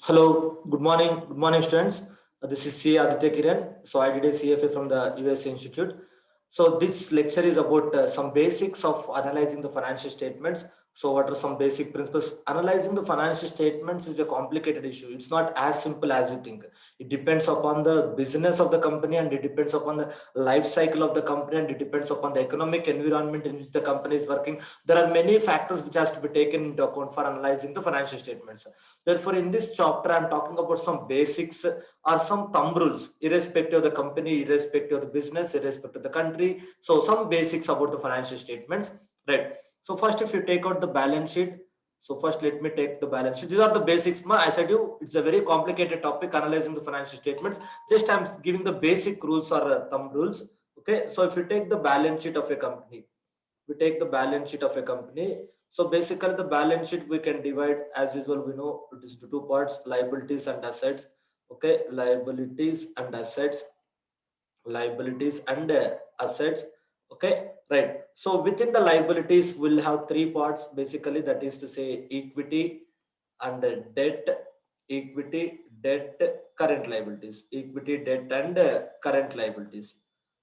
Hello, good morning, students. This is C. Aditya Kiran. So I did a CFA from the US Institute. So this lecture is about some basics of analyzing the financial statements. So what are some basic principles? Analyzing the financial statements is a complicated issue. It's not as simple as you think. It depends upon the business of the company, and it depends upon the life cycle of the company, and it depends upon the economic environment in which the company is working. There are many factors which has to be taken into account for analyzing the financial statements. Therefore, in this chapter, I'm talking about some basics or some thumb rules, irrespective of the company, irrespective of the business, irrespective of the country. So, some basics about the financial statements, right? So, first, if you take out the balance sheet, so first, let me take the balance sheet. These are the basics. I said you, it's a very complicated topic, analyzing the financial statements. Just I'm giving the basic rules or thumb rules. Okay, so if you take the balance sheet of a company, we take the balance sheet of a company. So basically the balance sheet we can divide as usual. We know it is two parts: liabilities and assets. Okay, liabilities and assets, liabilities and assets. Okay, right. So within the liabilities we'll have three parts basically, that is to say equity and debt, equity, debt, current liabilities, equity, debt and current liabilities,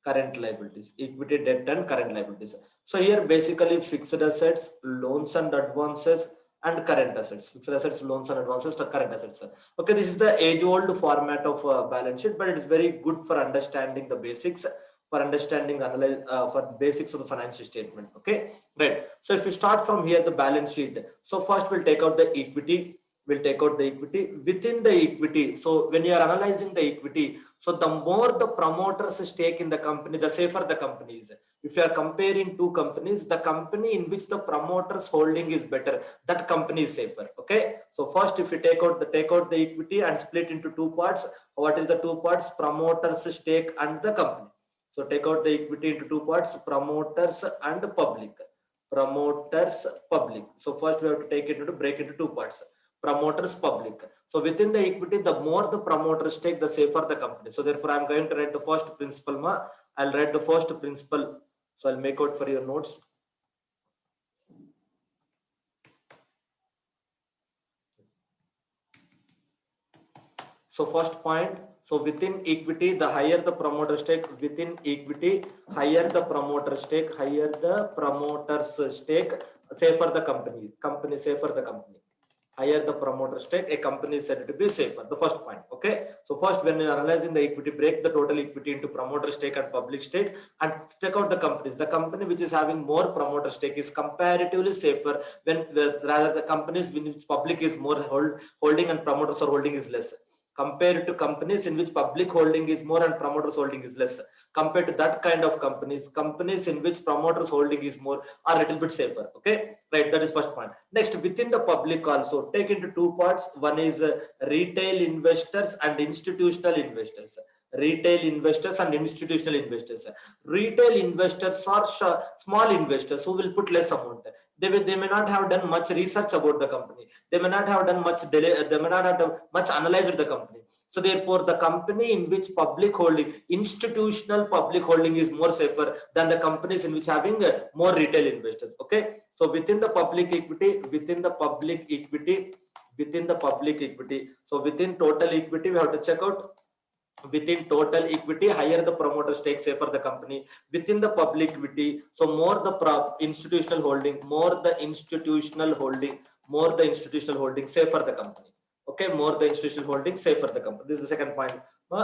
current liabilities, equity, debt and current liabilities. So here basically fixed assets, loans and advances, and current assets, fixed assets, loans and advances to current assets. Okay, this is the age old format of balance sheet, but it is very good for understanding the basics, for understanding analyze for basics of the financial statement. Okay, right. So if you start from here, the balance sheet. So first we'll take out the equity, we'll take out the equity. Within the equity, so when you are analyzing the equity, so the more the promoters stake in the company, the safer the company is. If you are comparing two companies, the company in which the promoters holding is better, that company is safer. Okay, so first if you take out the equity and split into two parts. What is the two parts? Promoters stake and the company. So take out the equity into two parts: promoters and public, promoters, public. So first we have to take it into break into two parts: promoters, public. So within the equity, the more the promoters take, the safer the company. So therefore I'm going to write the first principle. I'll write the first principle. So I'll make out for your notes. So first point, so within equity, the higher the promoter stake, within equity, higher the promoter stake, higher the promoter's stake, safer the company, company safer the company. Higher the promoter stake, a company is said to be safer. The first point. Okay. So first, when you are analyzing the equity, break the total equity into promoter stake and public stake, and take out the companies. The company which is having more promoter stake is comparatively safer when rather the companies in which public is more holding and promoters are holding is less, compared to companies in which public holding is more and promoters holding is less. Compared to that kind of companies, companies in which promoters holding is more are a little bit safer. Okay, right, that is first point. Next, within the public also take into two parts. One is retail investors and institutional investors. Retail investors and institutional investors. Retail investors are small investors who will put less amount. They may not have done much research about the company. They may not have done much they may not have done much analyzed the company. So therefore the company in which public holding, institutional public holding is more safer than the companies in which having more retail investors. Okay, so within the public equity, within the public equity, within the public equity, so within total equity we have to check out. Within total equity, higher the promoter stake, safer the company. Within the public equity, so more the institutional holding, more the institutional holding, more the institutional holding, safer the company. Okay, more the institutional holding, safer the company. This is the second point.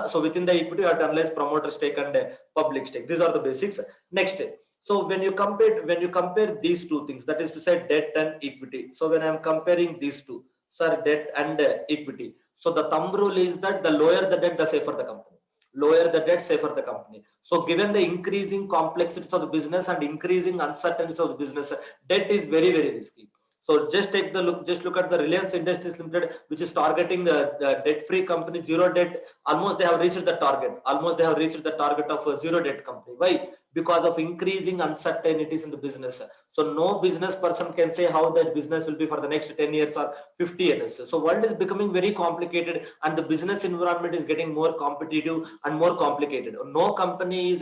So within the equity, you have to analyze promoter stake and public stake. These are the basics. Next, so when you compare these two things, that is to say debt and equity. So when I am comparing these two, sir, debt and equity, so the thumb rule is that the lower the debt, the safer the company. Lower the debt, safer the company. So given the increasing complexities of the business and increasing uncertainties of the business, debt is very, very risky. So just take the look, just look at the Reliance Industries Limited, which is targeting the debt-free company, zero debt. Almost they have reached the target. Almost they have reached the target of a zero debt company. Why? because of increasing uncertainties in the business. So no business person can say how that business will be for the next 10 years or 50 years. So world is becoming very complicated, and the business environment is getting more competitive and more complicated. No company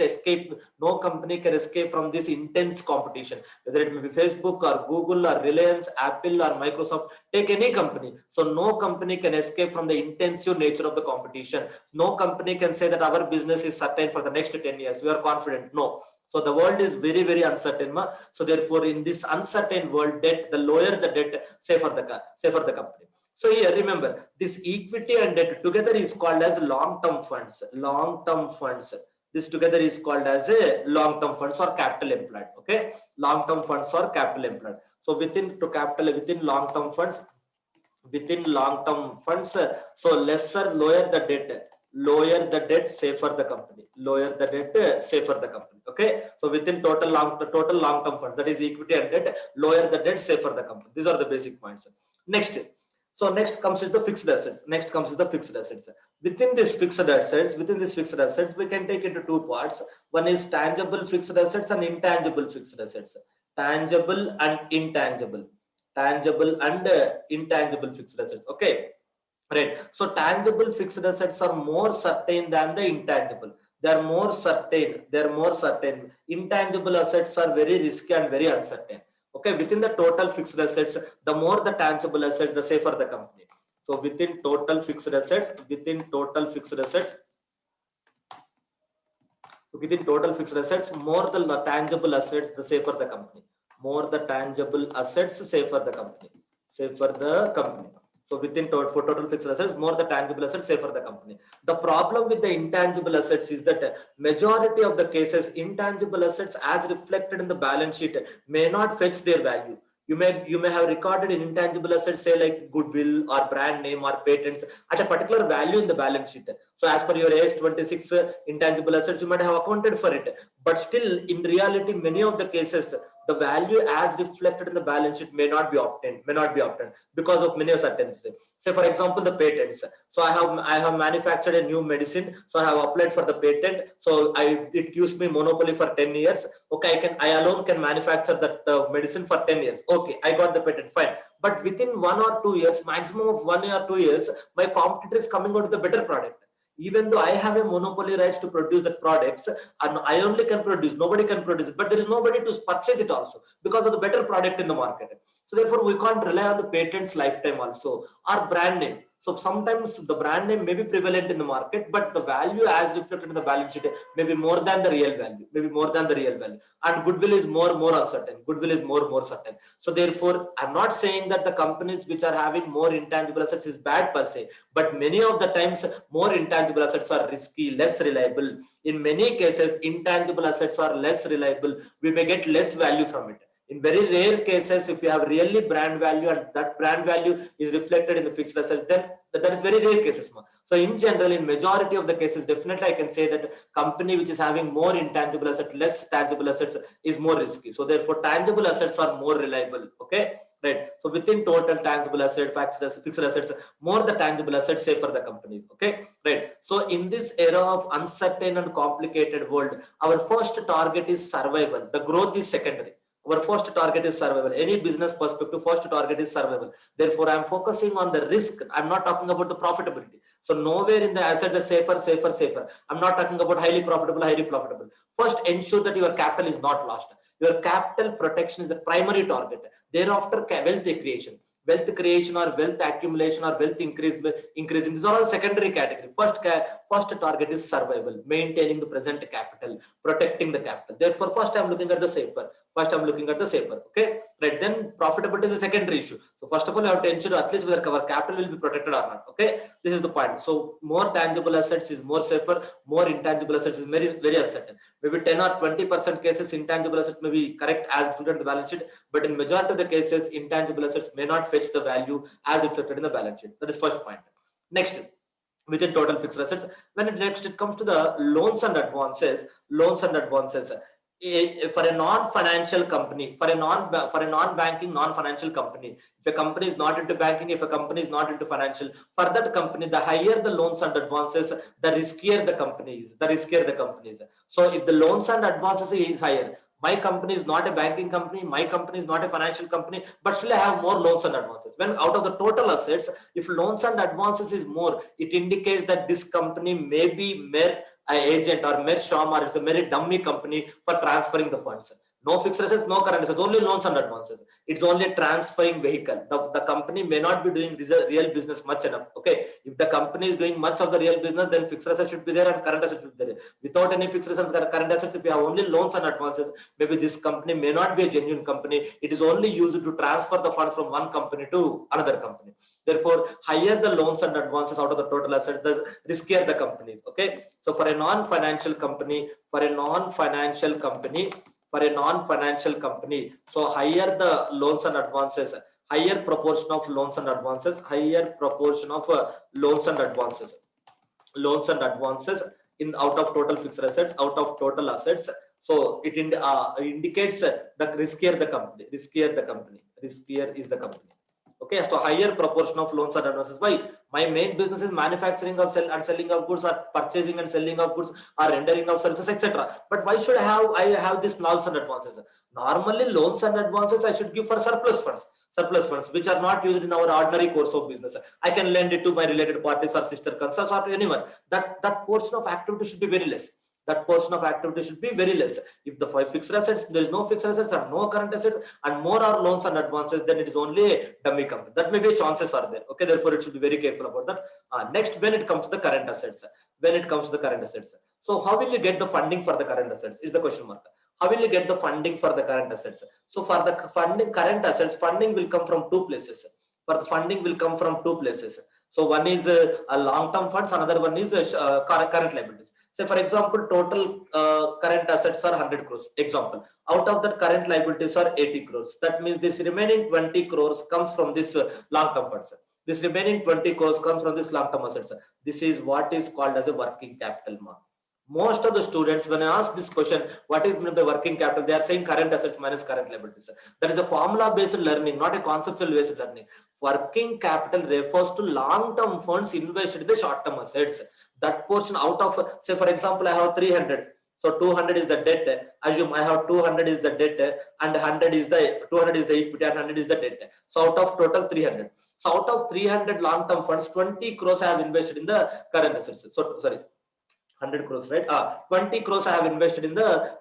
can escape from this intense competition, whether it may be Facebook or Google or Reliance, Apple or Microsoft. Take any company. So no company can escape from the intensive nature of the competition. No company can say that our business is certain for the next 10 years. We are confident. No. So the world is very, very uncertain. So therefore, in this uncertain world, the lower the debt, safer the company. So here, remember, this equity and debt together is called as long-term funds. Long-term funds. This together is called as a long-term funds or capital employed. Okay, long-term funds or capital employed. So within long-term funds, so lower the debt, safer the company. Lower the debt, safer the company. Okay, so within total long-term fund, that is equity and debt, lower the debt, safer the company. These are the basic points. Next comes is the fixed assets. Within this fixed assets, we can take into two parts. One is tangible fixed assets and intangible fixed assets. Tangible and intangible fixed assets. Okay, right. So tangible fixed assets are more certain than the intangible. They are more certain. Intangible assets are very risky and very uncertain. Okay, within the total fixed assets, the more the tangible assets, the safer the company. So within total fixed assets, more the tangible assets, the safer the company. More the tangible assets, safer the company. So within total fixed assets, more the tangible assets, safer the company. The problem with the intangible assets is that majority of the cases, intangible assets as reflected in the balance sheet may not fetch their value. You may have recorded in intangible assets, say like goodwill or brand name or patents at a particular value in the balance sheet. So as per your AS 26 intangible assets, you might have accounted for it. But still, in reality, many of the cases, the value as reflected in the balance sheet may not be obtained because of many uncertainties. Say for example, the patents. So I have manufactured a new medicine. So I have applied for the patent. So it gives me monopoly for 10 years. Okay, I alone can manufacture that medicine for 10 years. Okay, I got the patent, fine. But within 1 or 2 years, maximum of 1 or 2 years, my competitor is coming out with a better product. Even though I have a monopoly rights to produce the products, and I only can produce, nobody can produce it, but there is nobody to purchase it also because of the better product in the market. So therefore, we can't rely on the patent's lifetime also, or brand name. So sometimes the brand name may be prevalent in the market, but the value as reflected in the balance sheet may be more than the real value. And goodwill is more certain. So therefore, I'm not saying that the companies which are having more intangible assets is bad per se, but many of the times more intangible assets are risky, less reliable. In many cases, intangible assets are less reliable. We may get less value from it. In very rare cases, if you have really brand value and that brand value is reflected in the fixed assets, then that is very rare cases. So in general, in majority of the cases, definitely I can say that company which is having more intangible assets, less tangible assets is more risky. So therefore, tangible assets are more reliable. Okay, right. So within total tangible assets, fixed assets, more the tangible assets, safer the companies. Okay, right. So in this era of uncertain and complicated world, our first target is survival. The growth is secondary. Our first target is survival. Any business perspective, first target is survival. Therefore, I'm focusing on the risk. I'm not talking about the profitability. So nowhere in the asset the safer. I'm not talking about highly profitable. First, ensure that your capital is not lost. Your capital protection is the primary target. Thereafter, wealth creation or wealth accumulation or wealth increasing. These are all secondary category. First target is survival, maintaining the present capital, protecting the capital. Therefore, first I'm looking at the safer. Okay, right. Then profitability is a secondary issue. So first of all, I have to ensure at least whether our capital will be protected or not. Okay, this is the point. So more tangible assets is more safer. More intangible assets is very, very uncertain. Maybe 10 or 20% cases intangible assets may be correct as reflected in the balance sheet, but in majority of the cases intangible assets may not fetch the value as reflected in the balance sheet. That is first point. Next, within total fixed assets, when it comes to the loans and advances, for a non-financial company, for a non-banking, non-financial company, if a company is not into banking, if a company is not into financial, for that company, the higher the loans and advances, the riskier the company is. So if the loans and advances is higher, my company is not a banking company, my company is not a financial company, but still I have more loans and advances. When out of the total assets, if loans and advances is more, it indicates that this company may be mere agent or mere sham, or it's a very dummy company for transferring the funds. No fixed assets, no current assets, only loans and advances. It's only a transferring vehicle. The company may not be doing real business much enough. Okay, if the company is doing much of the real business, then fixed assets should be there and current assets should be there. Without any fixed assets or current assets, if you have only loans and advances, maybe this company may not be a genuine company. It is only used to transfer the fund from one company to another company. Therefore, higher the loans and advances out of the total assets, the riskier the companies. Okay, so for a non-financial company, so higher the loans and advances, higher proportion of loans and advances, loans and advances in out of total fixed assets, out of total assets. So it indicates the riskier is the company. Okay, so higher proportion of loans and advances. Why? My main business is manufacturing of selling of goods, or purchasing and selling of goods, or rendering of services, etc. But why should I have this loans and advances? Normally, loans and advances I should give for surplus funds which are not used in our ordinary course of business. I can lend it to my related parties or sister concerns or to anyone. That portion of activity should be very less. If the fixed assets, there is no fixed assets and no current assets, and more are loans and advances, then it is only a dummy company. That may be chances are there. Okay, therefore it should be very careful about that. Next, when it comes to the current assets, so how will you get the funding for the current assets is the question mark. How will you get the funding for the current assets? So for the current assets, funding will come from two places. So one is a long-term funds, another one is current liabilities. Say for example, total current assets are 100 crores. Example, out of that current liabilities are 80 crores. That means this remaining 20 crores comes from this long-term funds. This remaining 20 crores comes from this long-term assets. This is what is called as a working capital. Most of the students, when I ask this question, what is meant by working capital, they are saying current assets minus current liabilities. That is a formula based learning, not a conceptual based learning. Working capital refers to long-term funds invested in the short-term assets. That portion out of, say for example, I have 300. So 200 is the debt. Assume I have 200 is the debt, and 200 is the equity, and 100 is the debt. So out of total 300. So out of 300 long-term funds, 20 crores I have invested in the current assets. So sorry, 100 crores, right? 20 crores I have invested in the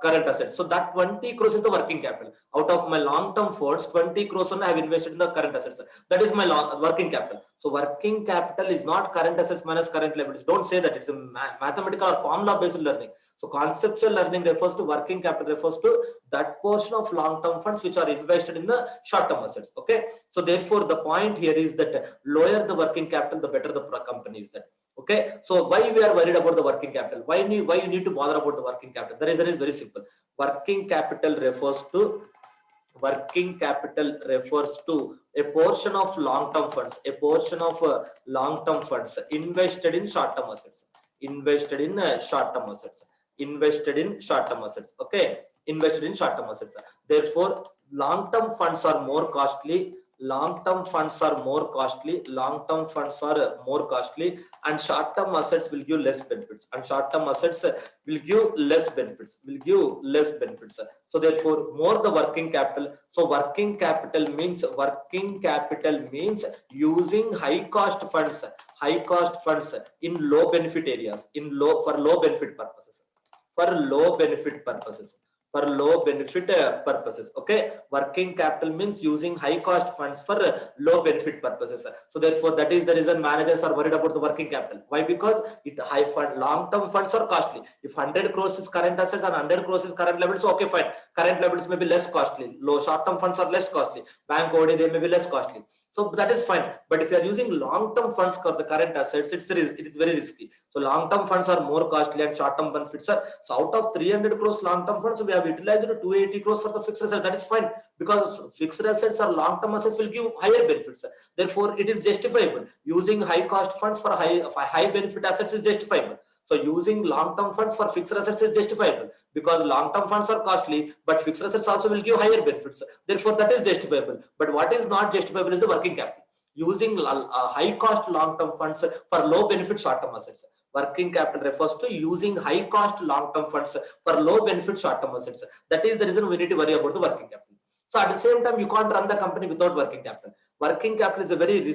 current assets. So that 20 crores is the working capital. Out of my long-term funds, 20 crores I have invested in the current assets. That is my working capital. So working capital is not current assets minus current liabilities. Don't say that. It's a mathematical or formula-based learning. So conceptual learning refers to working capital, refers to that portion of long-term funds which are invested in the short-term assets. Okay. So therefore, the point here is that lower the working capital, the better the company is. That. Okay, so why we are worried about the working capital? Why you need to bother about the working capital? The reason is very simple. Working capital refers to a portion of long-term funds, invested in short-term assets. Okay, invested in short-term assets. Therefore, long-term funds are more costly. And short-term assets will give less benefits. So therefore, more the working capital. So working capital means using high cost funds in low benefit areas, for low benefit purposes. Okay, working capital means using high cost funds for low benefit purposes. So therefore, that is the reason managers are worried about the working capital. Why? Because long-term funds are costly. If 100 crores is current assets and 100 crores is current liabilities, okay, fine. Current liabilities may be less costly. Short-term funds are less costly. Bank OD, they may be less costly. So that is fine. But if you are using long-term funds for the current assets, it is very risky. So long-term funds are more costly and short-term benefits are. So out of 300 crores long-term funds, we have utilized 280 crores for the fixed assets. That is fine, because fixed assets or long-term assets will give higher benefits. Therefore, it is justifiable. Using high cost funds for high benefit assets is justifiable. So using long-term funds for fixed assets is justifiable because long-term funds are costly, but fixed assets also will give higher benefits. Therefore, that is justifiable. But what is not justifiable is the working capital. Using high-cost long-term funds for low-benefit short-term assets. Working capital refers to using high-cost long-term funds for low-benefit short-term assets. That is the reason we need to worry about the working capital. So at the same time, you can't run the company without working capital. Working capital is a very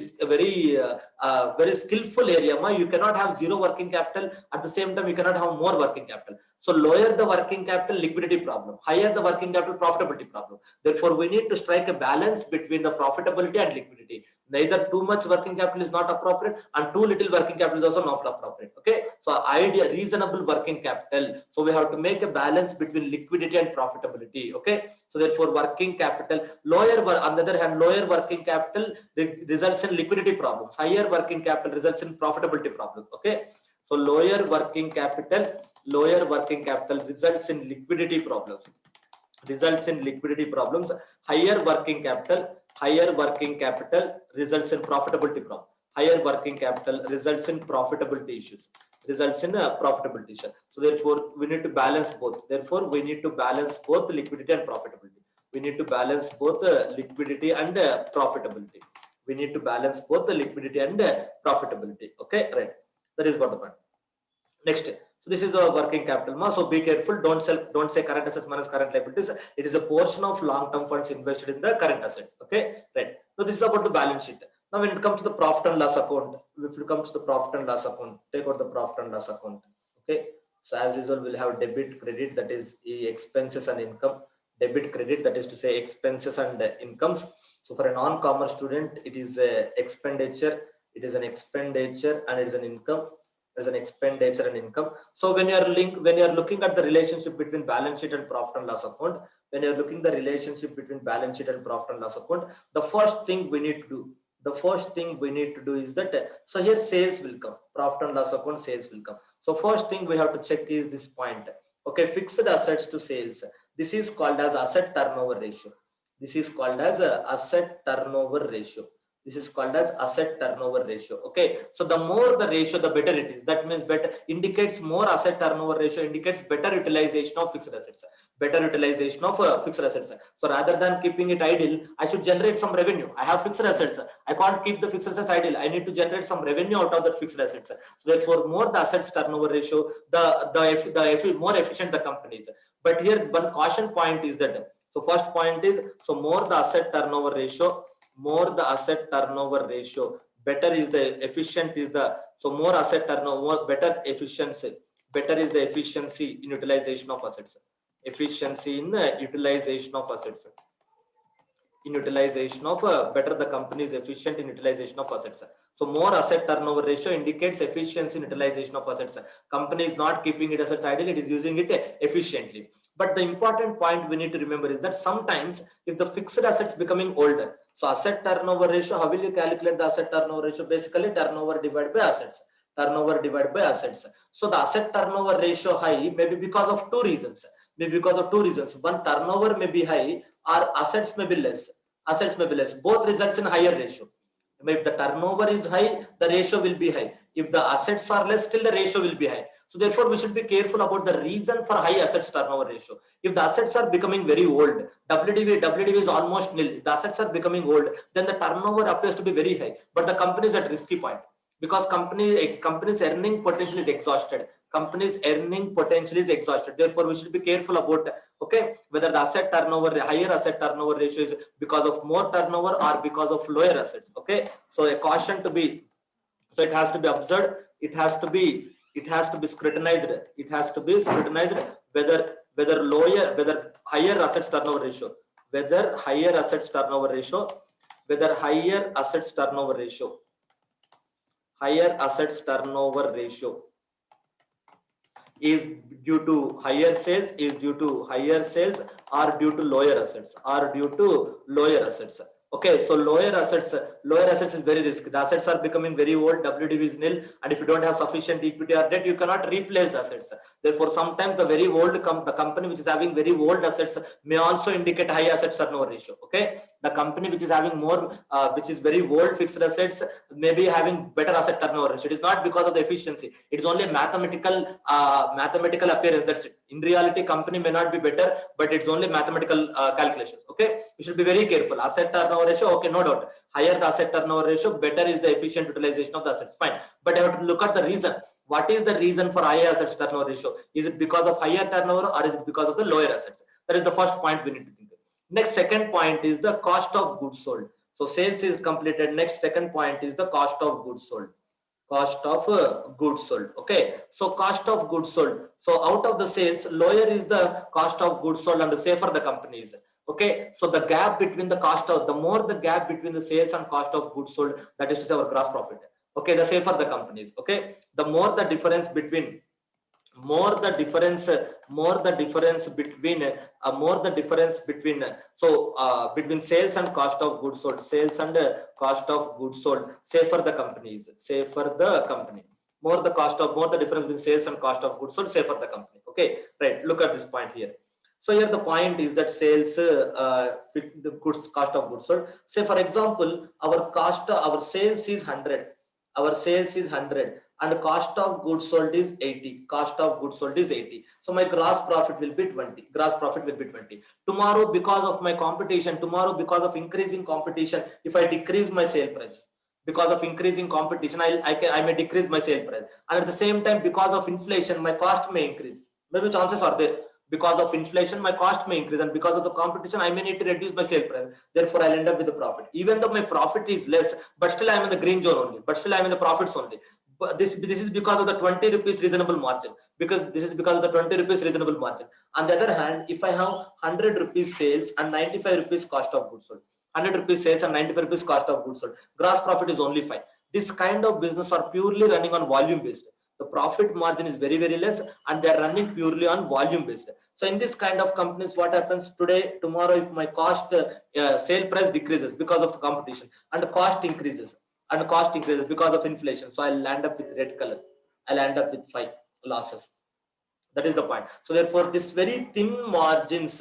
skillful area. You cannot have zero working capital. At the same time, you cannot have more working capital. So lower the working capital, liquidity problem. Higher the working capital, profitability problem. Therefore, we need to strike a balance between the profitability and liquidity. Neither too much working capital is not appropriate and too little working capital is also not appropriate. Okay, so idea reasonable working capital. So we have to make a balance between liquidity and profitability. Okay, so therefore working capital lower, on the other hand, lower working capital results in liquidity problems. Higher working capital results in profitability problems. Okay, so lower working capital results in liquidity problems. Higher working capital results in profitability problem. Higher working capital results in profitability issues. So therefore, we need to balance both. Liquidity and profitability. We need to balance both liquidity and profitability. Okay, right. That is what the point. Next. So this is the working capital. So be careful. Don't say current assets minus current liabilities. It is a portion of long-term funds invested in the current assets. Okay, right. So this is about the balance sheet. Now, when it comes to the profit and loss account, take out the profit and loss account. Okay. So as usual, we'll have debit, credit, that is expenses and income. Debit, credit, that is to say expenses and incomes. So for a non-commerce student, it is a expenditure. It is an expenditure and it is an income. As an expenditure and income. So when you are looking at the relationship between balance sheet and profit and loss account, the first thing we need to do is that, so here sales will come, profit and loss account, sales will come. So first thing we have to check is this point. Okay, fixed assets to sales. This is called as asset turnover ratio. Okay, so the more the ratio, the better it is. That means better indicates more asset turnover ratio, indicates better utilization of fixed assets. So rather than keeping it idle, I should generate some revenue. I have fixed assets. I can't keep the fixed assets idle. I need to generate some revenue out of that fixed assets. So therefore, more the assets turnover ratio, the more efficient the company is. But here one caution point is that, so first point is, so more the asset turnover ratio, better is the efficient is the, so more asset turnover, better is the efficiency in utilization of assets. Better the company is efficient in utilization of assets. So more asset turnover ratio indicates efficiency in utilization of assets. Company is not keeping its assets idle, it is using it efficiently. But the important point we need to remember is that sometimes if the fixed assets becoming older, so asset turnover ratio, how will you calculate the asset turnover ratio? Basically turnover divided by assets. So the asset turnover ratio high may be because of two reasons. One, turnover may be high or assets may be less. Both results in higher ratio. If the turnover is high, the ratio will be high. If the assets are less, still the ratio will be high. So therefore, we should be careful about the reason for high assets turnover ratio. If the assets are becoming very old, WDV is almost nil. If the assets are becoming old, then the turnover appears to be very high, but the company is at risky point because company's earning potential is exhausted. Therefore, we should be careful about, okay, whether the higher asset turnover ratio is because of more turnover or because of lower assets. Okay, so a caution to be, so it has to be observed. It has to be scrutinized. Whether higher assets turnover ratio, is due to higher sales, or due to lower assets, Okay, so lower assets is very risky. The assets are becoming very old, WDV is nil, and if you don't have sufficient equity or debt, you cannot replace the assets. Therefore, sometimes the very old the company which is having very old assets may also indicate high asset turnover ratio. Okay, the company which is having more, which is very old fixed assets, may be having better asset turnover ratio. It is not because of the efficiency. It is only mathematical appearance. That's it. In reality, company may not be better, but it's only mathematical calculations. Okay, you should be very careful. Asset turnover ratio, okay, no doubt. Higher the asset turnover ratio, better is the efficient utilization of the assets. Fine, but I have to look at the reason. What is the reason for higher assets turnover ratio? Is it because of higher turnover or is it because of the lower assets? That is the first point we need to think. Next, second point is the cost of goods sold. So sales is completed. Next, second point is the cost of goods sold. Cost of goods sold. Okay, so cost of goods sold. So out of the sales, lower is the cost of goods sold and safer the company is. Okay, so the gap between the cost of, the more the gap between the sales and cost of goods sold, that is to say our gross profit. Okay, the safer the companies. Okay, the more the difference between, more the difference between between sales and cost of goods sold, sales and cost of goods sold, safer the companies, safer the company. More the difference between sales and cost of goods sold, safer the company. Okay, right, look at this point here. So here the point is that sales the goods, cost of goods sold. Say for example, our sales is 100, our sales is 100 and cost of goods sold is 80. Cost of goods sold is 80. So my gross profit will be 20. Gross profit will be 20. Tomorrow, because of my competition, tomorrow because of increasing competition, if I decrease my sale price, because of increasing competition, I may decrease my sale price. And at the same time, because of inflation, my cost may increase. Maybe chances are there. Because of inflation, my cost may increase, and because of the competition, I may need to reduce my sale price. Therefore, I'll end up with the profit. Even though my profit is less, but still I'm in the green zone only. But still I'm in the profits only. But this is because of the 20 rupees reasonable margin. Because this is because of the 20 rupees reasonable margin. On the other hand, if I have 100 rupees sales and 95 rupees cost of goods sold, 100 rupees sales and 95 rupees cost of goods sold, gross profit is only 5. This kind of business are purely running on volume based. The profit margin is very, very less and they are running purely on volume based. So in this kind of companies, what happens today, tomorrow, if my sale price decreases because of the competition and the cost increases because of inflation. So I'll land up with red color. I'll end up with 5 losses. That is the point. So therefore, this very thin margins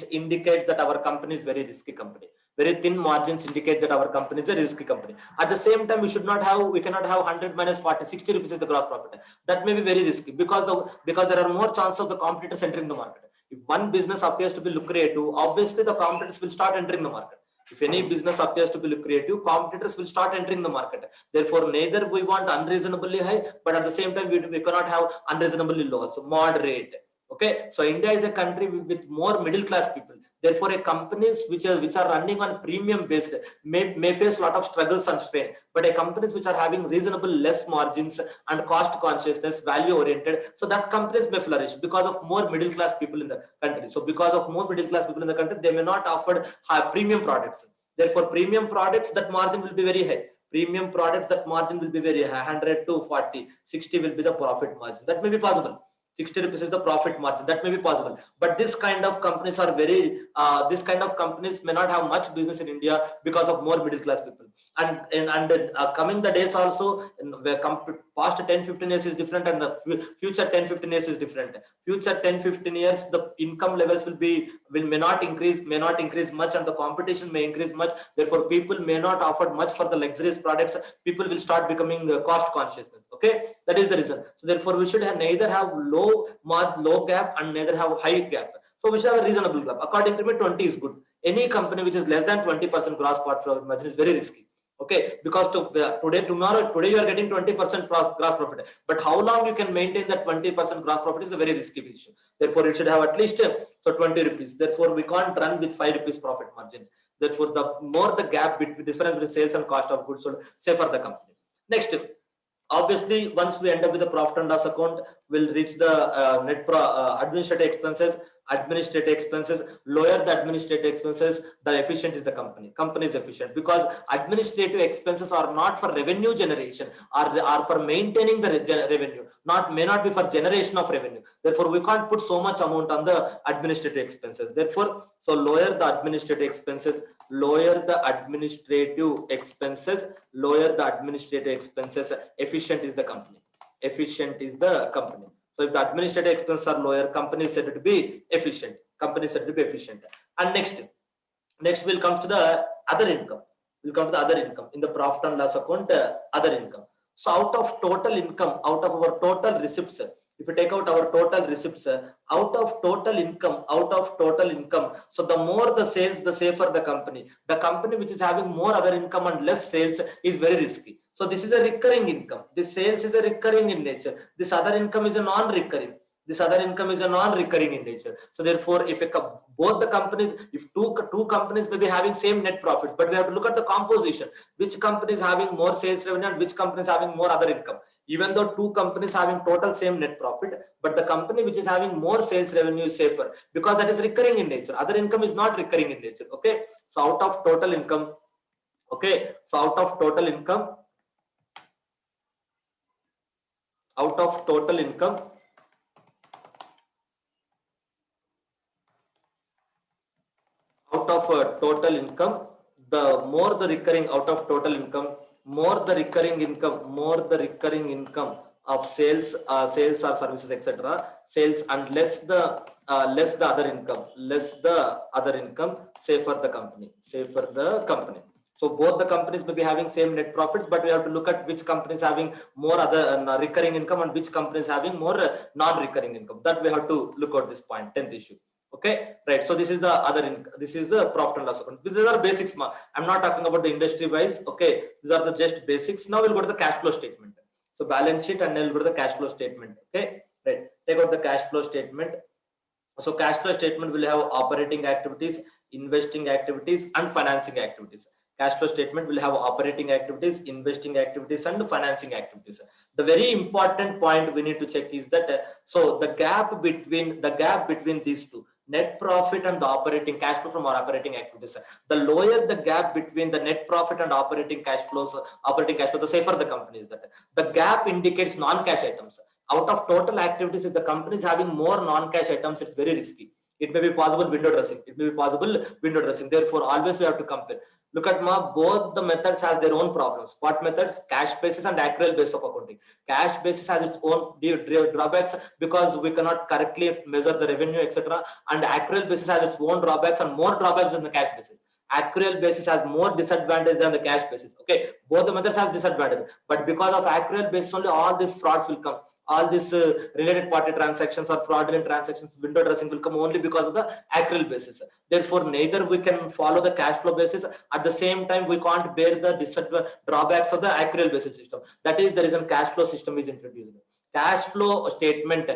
indicate that our company is very risky company. Very thin margins indicate that our company is a risky company. At the same time, we cannot have 100 minus 40, 60 rupees is the gross profit. That may be very risky because there are more chances of the competitors entering the market. If one business appears to be lucrative, obviously the competitors will start entering the market. If any business appears to be lucrative, competitors will start entering the market. Therefore, neither we want unreasonably high, but at the same time, we cannot have unreasonably low. So moderate. Okay, so India is a country with more middle class people. Therefore, a companies which are running on premium based may face a lot of struggles and strain. But a companies which are having reasonable less margins and cost consciousness, value oriented, so that companies may flourish because of more middle class people in the country. So because of more middle class people in the country, they may not offer high premium products. Therefore, premium products, that margin will be very high. Premium products, that margin will be very high. 100 to 40, 60 will be the profit margin. That may be possible. 60 rupees is the profit margin. That may be possible. But this kind of companies are this kind of companies may not have much business in India because of more middle class people. And coming the days also, past 10-15 years is different and the future 10-15 years is different. Future 10-15 years, the income levels may not increase much and the competition may increase much. Therefore, people may not offer much for the luxurious products. People will start becoming cost consciousness. Okay, that is the reason. So therefore, we should neither have low gap and neither have high gap. So we should have a reasonable gap. According to me, 20 is good. Any company which is less than 20% gross profit margin is very risky. Okay, because today you are getting 20% gross profit, but how long you can maintain that 20% gross profit is a very risky issue. Therefore, it should have at least 20 rupees. Therefore, we can't run with 5 rupees profit margins. Therefore, the more the gap between difference between sales and cost of goods sold, safer the company. Next, obviously, once we end up with the profit and loss account, we'll reach the administrative expenses. administrative expenses, lower the administrative expenses, the efficient is the company. Company is efficient because administrative expenses are not for revenue generation, are for maintaining the revenue, may not be for generation of revenue. Therefore, we can't put so much amount on the administrative expenses. Therefore, so lower the administrative expenses, lower the administrative expenses, lower the administrative expenses. Efficient is the company. Efficient is the company. So if the administrative expenses are lower, company is said to be efficient. Company is said to be efficient. And next will come to the other income. Will come to the other income in the profit and loss account. Other income. So out of total income, out of our total receipts, if you take out our total receipts, out of total income, so the more the sales, the safer the company. The company which is having more other income and less sales is very risky. So this is a recurring income. This sales is a recurring in nature. This other income is a non-recurring. This other income is a non-recurring in nature. So therefore, if both the companies, if two companies may be having same net profits, but we have to look at the composition. Which company is having more sales revenue and which company is having more other income. Even though two companies having total same net profit, but the company which is having more sales revenue is safer because that is recurring in nature. Other income is not recurring in nature. Okay. So out of total income, okay. So out of total income, out of total income, the more the recurring out of total income, more the recurring income of sales, sales or services, etc. Sales, and less the other income, safer the company. So both the companies may be having same net profits, but we have to look at which company is having more other recurring income and which company is having more non-recurring income. That we have to look at this point, 10th issue. Okay, right. So this is the other income. This is the profit and loss account. These are basics. I'm not talking about the industry wise. Okay, these are the just basics. Now we'll go to the cash flow statement. So balance sheet, and then we'll go to the cash flow statement. Okay, right. Take out the cash flow statement. So cash flow statement will have operating activities, investing activities, and financing activities. Cash flow statement will have operating activities, investing activities, and financing activities. The very important point we need to check is that so the gap between these two, net profit and the operating cash flow from our operating activities, the lower the gap between the net profit and operating cash flow, the safer the company is. That the gap indicates non-cash items. Out of total activities, if the company is having more non-cash items, it's very risky. It may be possible window dressing. Therefore, always we have to compare. Look at both the methods has their own problems. What methods? Cash basis and accrual basis of accounting. Cash basis has its own drawbacks because we cannot correctly measure the revenue, etc. And accrual basis has its own drawbacks and more drawbacks than the cash basis. Accrual basis has more disadvantage than the cash basis. Okay, both the methods has disadvantage, but because of accrual basis only, all these frauds will come. All these related party transactions or fraudulent transactions, window dressing will come only because of the accrual basis. Therefore, neither we can follow the cash flow basis. At the same time, we can't bear the drawbacks of the accrual basis system. That is the reason cash flow system is introduced. Cash flow statement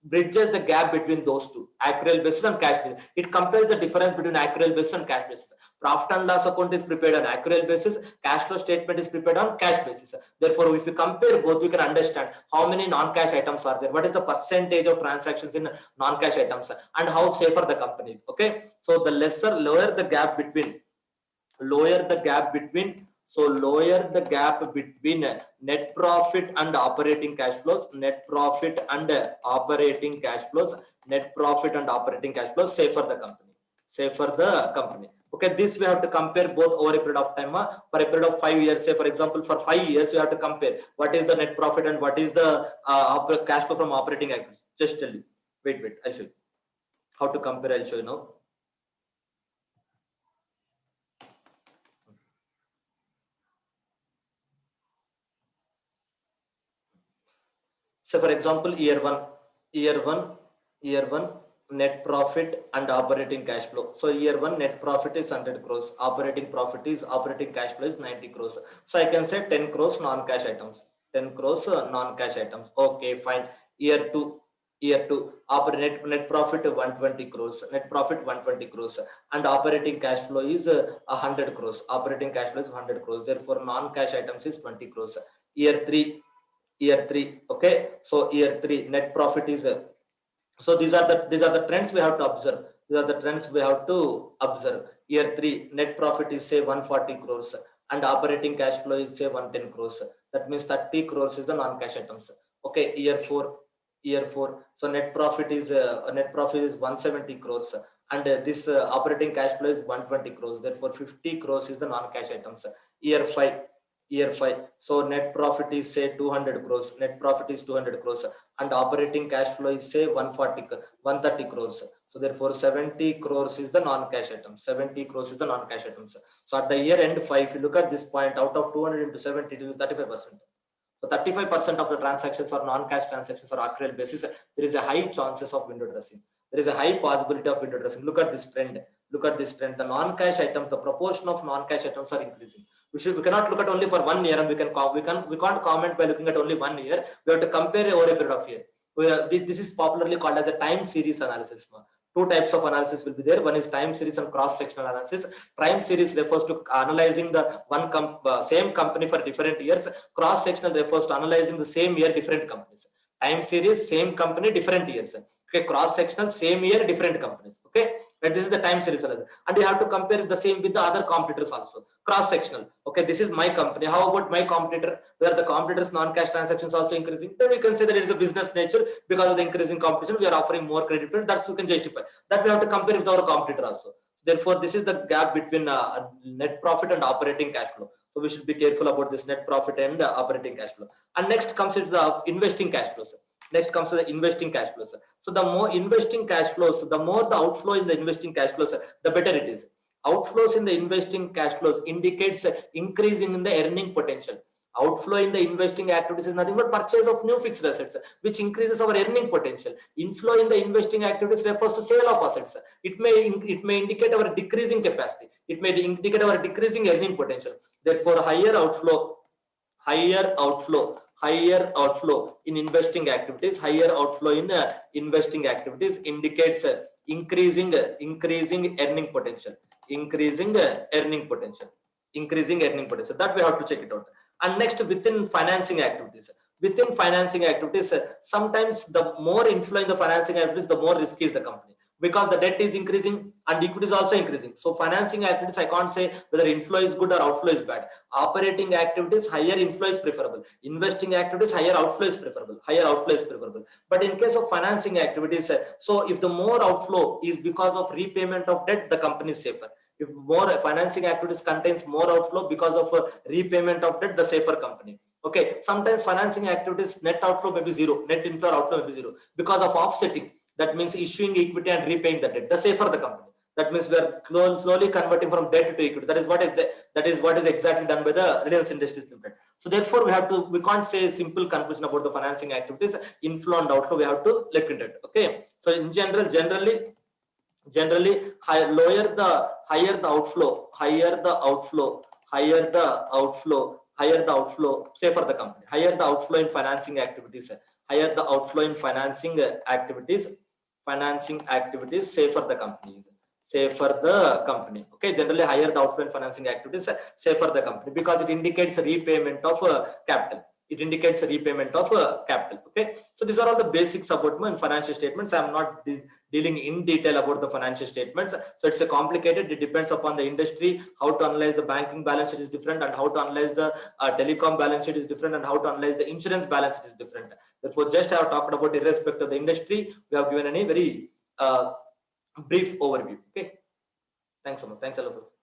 bridges the gap between those two, accrual basis and cash basis. It compares the difference between accrual basis and cash basis. Profit and loss account is prepared on accrual basis. Cash flow statement is prepared on cash basis. Therefore, if you compare both, we can understand how many non-cash items are there, what is the percentage of transactions in non-cash items, and how safer the company is. Okay, so the lower the gap between net profit and operating cash flows, safer the company. Okay, this we have to compare both over a period of time. For a period of 5 years, say for example, for 5 years, you have to compare what is the net profit and what is the cash flow from operating activities. Just tell you. Wait, I'll show you how to compare. I'll show you now. So for example, year one net profit and operating cash flow. So year one net profit is 100 crores, operating cash flow is 90 crores. So I can say 10 crores non-cash items. Okay, fine. Year two net profit 120 crores, and operating cash flow is 100 crores. Therefore, non-cash items is 20 crores. Year three, okay. So year three net profit is So these are the trends we have to observe. These are the trends we have to observe. Year 3, net profit is say 140 crores and operating cash flow is say 110 crores. That means 30 crores is the non-cash items. Okay, year 4. So net profit is 170 crores and this operating cash flow is 120 crores. Therefore, 50 crores is the non-cash items. Year 5. So net profit is say 200 crores. Net profit is 200 crores and operating cash flow is say 130 crores. So therefore 70 crores is the non-cash item. 70 crores is the non-cash items. So at the year end 5, if you look at this point, out of 200 into 70, it is 35%. So 35% of the transactions are non-cash transactions or accrual basis. There is a high chances of window dressing. There is a high possibility of window dressing. Look at this trend. Look at this trend. The non-cash items, the proportion of non-cash items are increasing. We cannot look at only for 1 year and we can't comment by looking at only 1 year. We have to compare over a period of year. This is popularly called as a time series analysis. Two types of analysis will be there. One is time series and cross-sectional analysis. Time series refers to analyzing the same company for different years. Cross-sectional refers to analyzing the same year different companies. Time series, same company, different years. Okay, cross-sectional, same year, different companies. Okay, and this is the time series analysis. And you have to compare the same with the other competitors also. Cross-sectional. Okay, this is my company. How about my competitor? Where the competitors' non-cash transactions also increasing? Then we can say that it is a business nature because of the increasing competition. We are offering more credit. That's you can justify. That we have to compare with our competitor also. Therefore, this is the gap between net profit and operating cash flow. So we should be careful about this net profit and operating cash flow. And next comes to the investing cash flows. Next comes to the investing cash flows. So the more investing cash flows, the more the outflow in the investing cash flows, the better it is. Outflows in the investing cash flows indicates increasing in the earning potential. Outflow in the investing activities is nothing but purchase of new fixed assets, which increases our earning potential. Inflow in the investing activities refers to sale of assets. It may indicate our decreasing capacity. It may indicate our decreasing earning potential. Therefore, higher outflow in investing activities, indicates increasing earning potential. Increasing earning potential. That we have to check it out. And next, within financing activities, sometimes the more inflow in the financing activities, the more risky is the company, because the debt is increasing and equity is also increasing. So financing activities, I can't say whether inflow is good or outflow is bad. Operating activities, higher inflow is preferable. Investing activities, higher outflow is preferable. But in case of financing activities, so if the more outflow is because of repayment of debt, the company is safer. If more financing activities contains more outflow because of repayment of debt, the safer company. Okay, sometimes financing activities net outflow may be zero, net inflow or outflow may be zero because of offsetting. That means issuing equity and repaying the debt. The safer the company. That means we are slowly converting from debt to equity. That is what is exactly done by the Reliance Industries Limited. So therefore, we can't say a simple conclusion about the financing activities, inflow and outflow. We have to look into it. Okay. So in generally, higher the outflow, safer the company. Higher the outflow in financing activities, safer the company. Okay, generally higher the outflow in financing activities, safer the company, because it indicates repayment of capital. Okay, so these are all the basics about my financial statements. I am not dealing in detail about the financial statements. So it's a complicated. It depends upon the industry. How to analyze the banking balance sheet is different, and how to analyze the telecom balance sheet is different, and how to analyze the insurance balance sheet is different. Therefore, just I have talked about irrespective of the industry. We have given a very brief overview. Okay. Thanks so much. Thanks a lot.